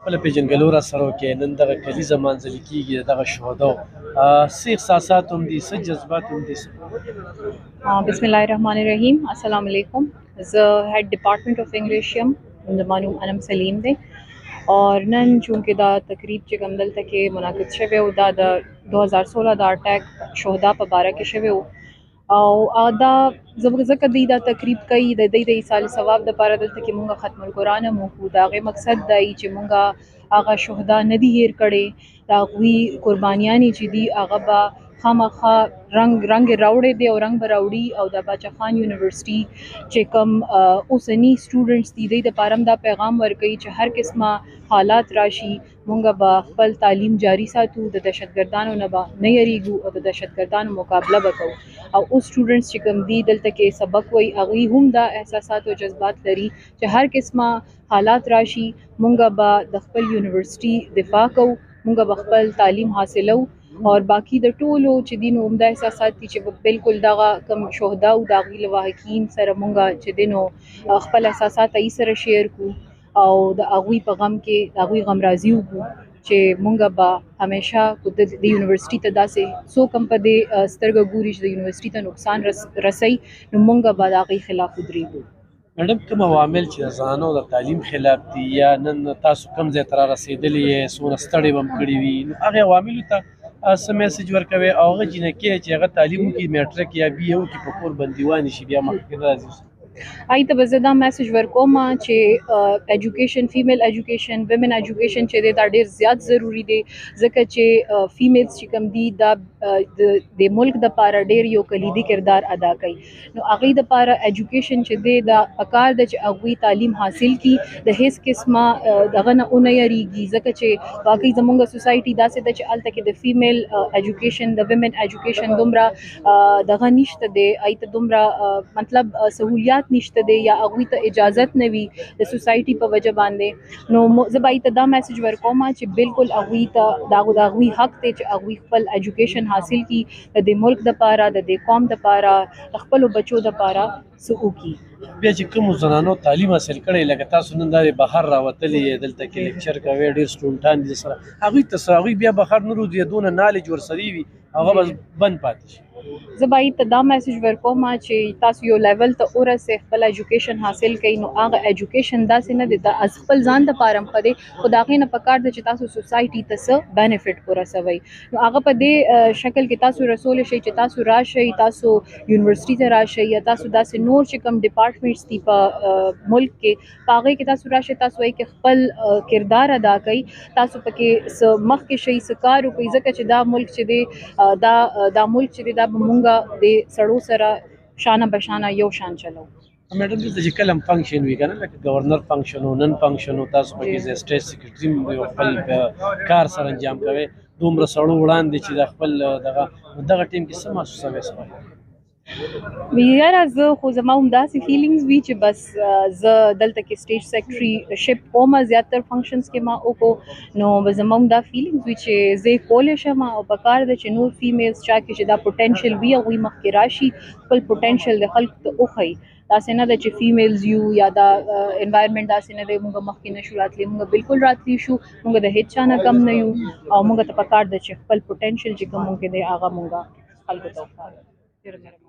خپل پیژنګلو را سره وکړئ. نن دغه کلیزه مانځلې کېږي د دغه شهداء څه احساسات هم دي، څه جذبات هم دي؟ بسم الله الرحمن الرحیم. السلام علیکم. زه هیډ ډپارټمنټ اف انګلیش یم، زما نوم انم سلیم دی. اور نن چونکې دا تقریب چې کوم دلته کې منعقد شوی و دا د 2016 د اټیک شهدا په باره کې شوی و او دا ځکه دوی دا تقریب کوي د دوی د ایصال ثواب دپاره دلته کې مونږ ختم القرآن هم وکړو. د هغې مقصد دا وي چې مونږ هغه شهدا نه دي هیر کړی، د هغوی قربانیانې چې دي هغه به خامخا رنګ راوړی دی او رنګ به راوړي. او د باچاخان یونیورسٹی چې کوم اوسني سټوډنټس دي دوی دپاره هم دا پیغام ورکوي چې هر قسمه حالات راشي مونږ به خپل تعلیم جاری ساتو، د دهشتګردانو نه به نه یریږو او د دهشتګردانو مقابله به کوو. او اوس سټوډنټس چې کوم دي دلته کې سبق وایي هغوی هم دا احساسات او جذبات لري چې هر قسمه حالات راشي مونږ به د خپل یونیورسٹی دفاع کوو، مونږ به خپل تعلیم حاصلو. اور باقی د ټولو چې دي نو عمده احساسات دي چې بالکل دغه کوم شهدا او د هغوی له واحقین سره مونږ چې دی نو خپل احساسات یې سره شیر کړو او د هغوی په غم کې د هغوی غمرازي وکړو چې مونږ به همیشه د یونیورسٹی ته داسې څوک هم په دې سترګه ګوري چې د یونیورسٹی ته نقصان رسوي نو مونږ به د هغوی خلاف ودرېږو. میډم کوم عوامل چې د زنانو د تعلیم خلاف دي یا نن تاسو کوم ځای ته را رسېدلي یې څومره ستړې به هم کړي وي نو هغې عواملو ته څه میسج ورکوي او هغه جینکې چې هغه تعلیم وکړي میټرک یا بي اے وکړي په کور بندیوانې شي بیا مخکې راځي؟ هغې ته به زه دا میسج ورکوم چې ایجوکیشن فیمیل ایجوکیشن ویمن ایجوکیشن چې دی دا ډېر زیات ضروري دی ځکه چې فیمیلز چې کوم دي دا د ملک دپاره ډېر یو کلیدي کردار ادا کوي. نو هغوی دپاره ایجوکیشن چې دی دا پکار ده چې هغوی تعلیم حاصل کړي، د هیڅ قسمه دغه نه ونه یریږي ځکه چې واقعي زموږ سوسایټي داسې ده چې هلته کې د فیمیل ایجوکیشن د ویمن ایجوکیشن دومره دغه نشته دی، هغوی ته دومره مطلب سهولیات نشته دی یا هغوی ته اجازت نه وي د سوسایټي په وجه باندې. نو زه به هغوی ته دا میسج ورکوم چې بالکل هغوی ته د هغوی حق دی چې هغوی خپل ایجوکیشن حاصل کړي، د دې ملک دپاره د دې قوم دپاره د خپلو بچو دپاره څه وکړي. بیا چې کومو زنانو تعلیم حاصل کړی لکه تاسو نن دا بهر راوتلي دلته کې لیکچر کوئ ډېر سټوډنټان دي سره هغوی ته هغوی بیا بهر نه روځي دونه نالج ورسره وي هغه به بند پاتې شي. زه به هغوی ته دا میسج ورکوم چې تاسو یو لیول ته ورسئ خپل ایجوکیشن حاصل کړئ نو هغه ایجوکیشن داسې نه دی د از خپل ځان دپاره هم ښه دی خو د هغې نه پکار ده چې تاسو سوسایټي ته څه بینیفټ ورسوئ. نو هغه په دې شکل کې تاسو رسولی شئ چې تاسو راشئ، تاسو یونیورسٹي ته راشئ یا تاسو داسې نور چې کوم ډپارټمنټس دي په ملک کې په هغې کې تاسو راشئ، تاسو هغې کې خپل کردار ادا کوئ، تاسو پکې څه مخکې شئ، څه کار وکړئ ځکه چې دا ملک چې دی دا ملک چې دی دا به مونږ د سړو سره شانه بشانه یو شان چلو. میډم دلته چې کله هم فنکشن وي که نه لکه ګورنر فنکشن و نن فنکشن و تاسو پکې د سټیټ سیکرټري خپل کار سره انجام کوئ دومره سړو وړاندې چې د خپل دغه ټیم کې څه محسوسوئ؟ یاره زه خو زما همداسې فیلینګز وي چې بس زه دلته کې سټیج سیکرټري شپ کومه زیاتر فنکشنز کې ما وکړو نو زما همدا فیلینګز وي چې زه یې کولی شم او پکار ده چې نور فیمیلز چا کې چې دا پوټینشل وي هغوی مخکې راشي خپل پوټینشل د خلکو ته وښیي. داسې نه ده چې فیمیلز یو یا دا انوایرمنټ داسې نه دی موږ مخکې نه شو راتلی، موږ بالکل راتلی شو، موږ د هیڅ چا نه کم نه یو او موږ ته پکار ده چې خپل پوټینشل چې کوم موږ کې دی هغه موږ خلکو ته وښایو.